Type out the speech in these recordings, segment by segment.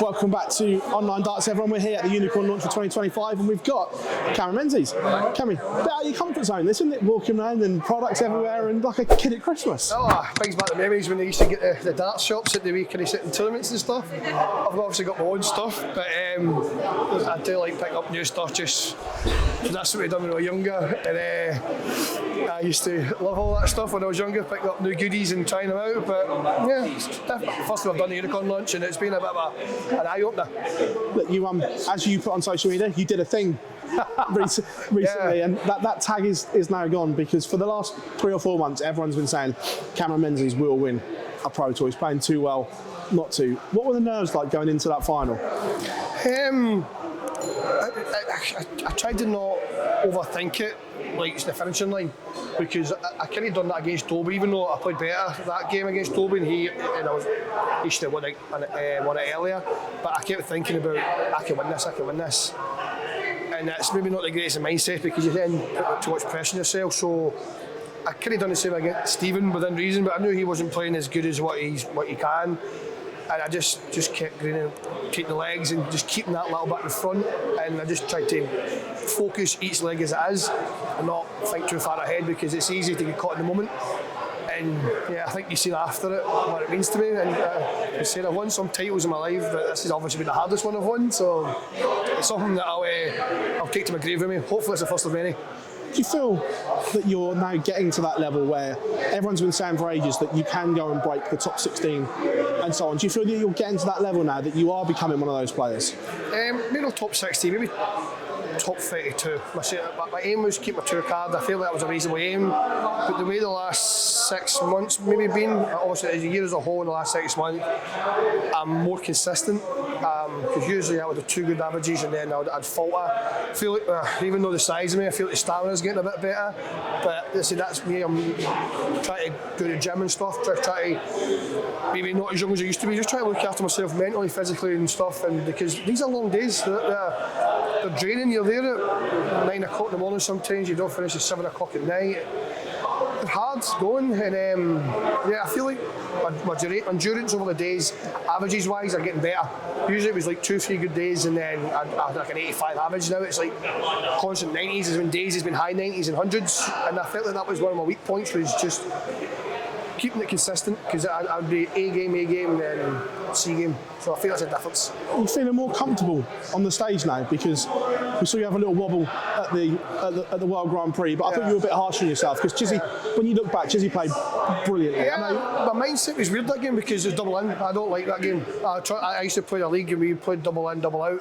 Welcome back to Online Darts, everyone. We're here at the Unicorn launch for 2025, and we've got Cameron Menzies. Cameron, a bit out of your comfort zone, isn't it? Walking around and products everywhere and like a kid at Christmas. Oh, brings back the memories when they used to get the dart shops at the week and they sit in tournaments and stuff. I've obviously got my own stuff, but I do like picking up new stuff just because that's what I done when I was younger. And I used to love all that stuff when I was younger, picking up new goodies and trying them out. But yeah, it's definitely first time I've done the Unicorn launch, and it's been a bit of an eye opener. Look, you as you put on social media, you did a thing recently, yeah. And that tag is now gone, because for the last 3 or 4 months, everyone's been saying Cameron Menzies will win a Pro Tour. He's playing too well not to. What were the nerves like going into that final? I tried to not overthink it, like it's the finishing line, because I couldn't have done that against Toby, even though I played better that game against Toby, and he should have won it earlier. But I kept thinking about, I can win this. And that's maybe not the greatest mindset, because you then put too much pressure on yourself. So I could have done the same against Stephen within reason, but I knew he wasn't playing as good as what he can. And I just kept greening, taking the legs and just keeping that little bit in front. And I just tried to focus each leg as it is and not think too far ahead, because it's easy to get caught in the moment. And yeah, I think you see after it what it means to me. And I said I've won some titles in my life, but this has obviously been the hardest one I've won. So it's something that I'll take to my grave with me. Hopefully it's the first of many. Do you feel that you're now getting to that level where everyone's been saying for ages that you can go and break the top 16 and so on? Do you feel that you're getting to that level now, that you are becoming one of those players? Maybe not top 16, maybe top 32. My aim was to keep my tour card. I feel that was a reasonable aim, but the way the last 6 months maybe been, obviously as a year as a whole, in the last 6 months, I'm more consistent, because usually I would have 2 good averages and then I'd falter. I feel like, even though the size of me, I feel like the stamina's getting a bit better, but that's me. I'm trying to do the gym and stuff, try to maybe not as young as I used to be, just trying to look after myself mentally, physically and stuff, and because these are long days, they're draining. You're there at 9 o'clock in the morning sometimes, you don't finish at 7 o'clock at night. They're hard going, and I feel like my endurance over the days, averages wise, are getting better. Usually it was like 2-3 good days and then I had like an 85 average. Now it's like constant 90s. There's been days it's been high 90s and hundreds, and I felt like that was one of my weak points, was just keeping it consistent, because I'd be A game and then C game. So I think that's a difference. You're feeling more comfortable on the stage now, because we saw you have a little wobble at the World Grand Prix, but I thought you were a bit harsh on yourself, because Chizzy, when you look back, Chizzy played brilliantly. Yeah, my mindset was weird that game, because it was double in. I don't like that game. I used to play a league and we played double in, double out.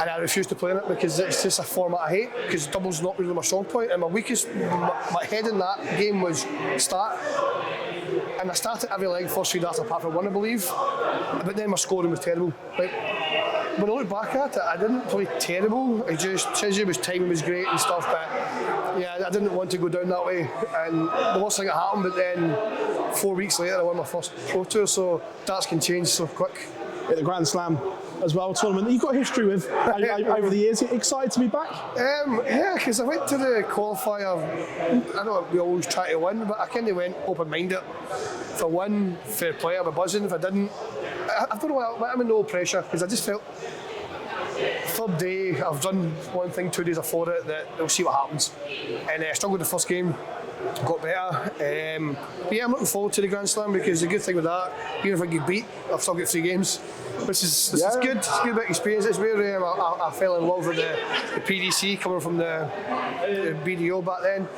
And I refuse to play in it, because it's just a format I hate, because double's not really my strong point, and my head in that game was start. And I started every leg first 3 darts apart from one, I believe, but then my scoring was terrible. Like, when I look back at it, I didn't play terrible. It just, Chizzy timing was great and stuff, but yeah, I didn't want to go down that way. And the worst thing that happened, but then 4 weeks later I won my first Pro Tour, so darts can change so quick. At the Grand Slam as well, tournament that you've got history with over the years. Excited to be back? Yeah, because I went to the qualifier. I know we always try to win, but I kind of went open-minded. If I won, fair play, I'll be buzzing. If I didn't, I don't know, I'm in no pressure, because I just felt 3rd day, I've done one thing 2 days before it, that we'll see what happens. And I struggled the first game, got better. But yeah, I'm looking forward to the Grand Slam, because the good thing with that, even if I get beat, I've still got 3 games. This is good. It's a good bit of experience. It's where I fell in love with the PDC, coming from the BDO back then.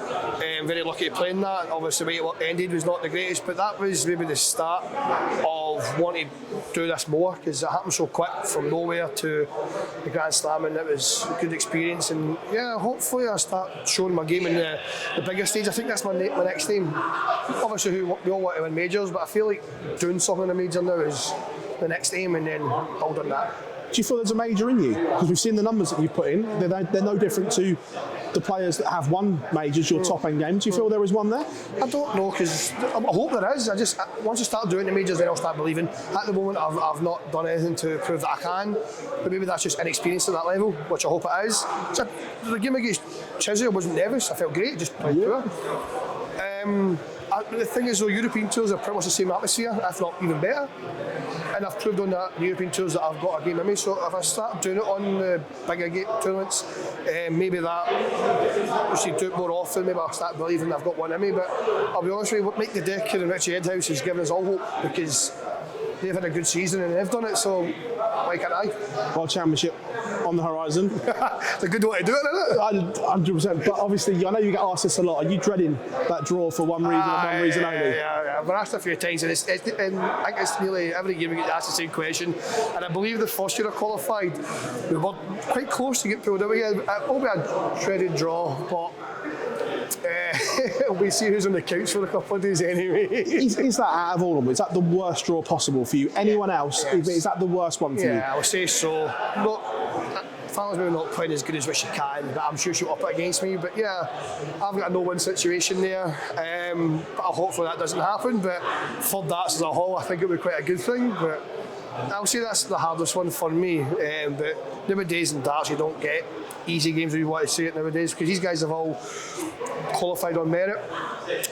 Very lucky to play in that. Obviously, the way it ended was not the greatest, but that was maybe the start of wanting to do this more, because it happened so quick from nowhere to the Grand Slam, and it was a good experience. And yeah, hopefully I start showing my game in the bigger stage. I think that's my next aim. Obviously, we all want to win majors, but I feel like doing something in a major now is the next aim, and then build on that. Do you feel there's a major in you? Because we've seen the numbers that you've put in. They're no different to the players that have won majors, your top end game. Do you feel there is one there? I don't know, because I hope there is. Once I start doing the majors, then I'll start believing. At the moment, I've not done anything to prove that I can, but maybe that's just inexperience at that level, which I hope it is. So the game against Chizzy, I wasn't nervous. I felt great, just played poor. The thing is, though, European tours are pretty much the same atmosphere, if not even better. And I've proved on the European tours that I've got a game in me. So if I start doing it on the bigger tournaments, maybe that we should do it more often. Maybe I'll start believing I've got one in me. But I'll be honest with you, what make the Decker and Richie Edhouse has given us all hope, because they've had a good season and they've done it. So why can't I? World Championship on the horizon. It's a good way to do it, isn't it? 100%. But obviously, I know you get asked this a lot. Are you dreading that draw for one reason and one reason only? Yeah. I've been asked a few times, and and I think it's nearly every year we get asked the same question. And I believe the first year I qualified, we were quite close to get pulled out. Probably a dreaded draw, but we see who's on the couch for a couple of days anyway. Is that out of all of them? Is that the worst draw possible for you? Anyone else? Yes. Is that the worst one for you? Yeah, I would say so. Look, Fallon's maybe not playing as good as what she can, but I'm sure she'll up it against me. But yeah, I've got a no-win situation there. But hopefully that doesn't happen. But for darts as a whole, I think it would be quite a good thing. But I'll say that's the hardest one for me. But nowadays in darts, you don't get easy games if you want to say it nowadays, because these guys have all qualified on merit.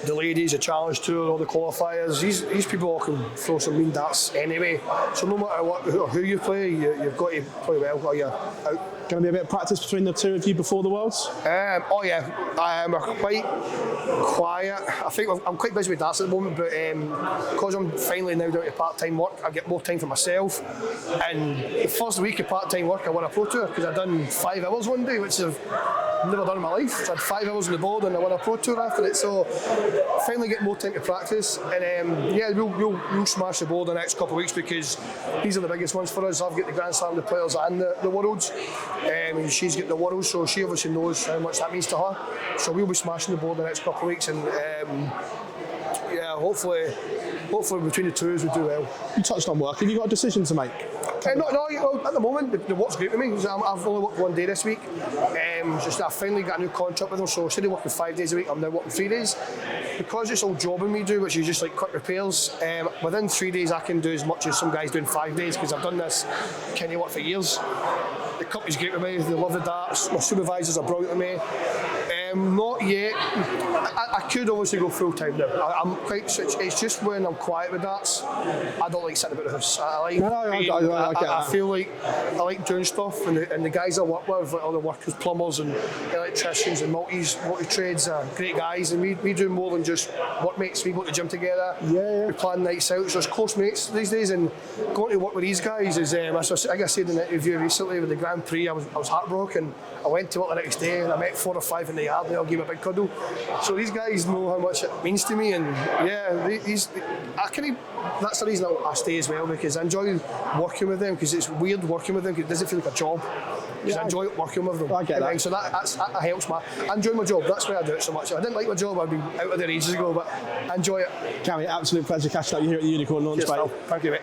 The ladies, the Challenge Tour, all the qualifiers, these people all can throw some mean darts anyway. So no matter what, who you play, you've got to play well while you're out. Going to be a bit of practice between the two of you before the Worlds? Oh yeah, we're quite quiet. I think I'm quite busy with darts at the moment, but because I'm finally now down to part-time work, I get more time for myself. And the first week of part-time work, I won a Pro Tour because I'd done 5 hours one day, which I've never done in my life. So I had 5 hours on the board and I won a Pro Tour after it. So finally get more time to practice. And yeah, we'll smash the board the next couple of weeks, because these are the biggest ones for us. I've got the Grand Slam, the Players and the Worlds. And she's got the Worlds, so she obviously knows how much that means to her. So we'll be smashing the board the next couple of weeks, and yeah, hopefully between the two of us we do well. You touched on work. Have you got a decision to make? No, at the moment, the work's great with me. I've only worked one day this week. Just I finally got a new contract with them, so instead of working 5 days a week, I'm now working 3 days. Because it's all jobbing me do, which is just like quick repairs, within 3 days I can do as much as some guys do in 5 days, because I've done this kind of work for years. The company's great with me, they love the darts, my supervisors are brilliant with me. Not yet. I could obviously go full time now. I'm quite. It's just when I'm quiet with darts, I don't like sitting about the house. I feel like I like doing stuff, and the guys I work with, like all the workers, plumbers and electricians and multi-trades, are great guys, and we do more than just workmates. We go to the gym together. Yeah. We plan nights out. So it's close mates these days, and going to work with these guys is. Like I said in an interview recently with the Grand Prix, I was heartbroken. I went to work the next day and I met 4 or 5 in the yard, and they all gave me a big cuddle. So these guys know how much it means to me, and yeah, that's the reason I stay as well, because I enjoy working with them, because it's weird working with them, because it doesn't feel like a job. Because I enjoy working with them. I get that. So that helps I enjoy my job, that's why I do it so much. If I didn't like my job, I'd be out of there ages ago, but I enjoy it. Cammy, absolute pleasure catching up with you here at the Unicorn Launch, mate. Thank you, mate.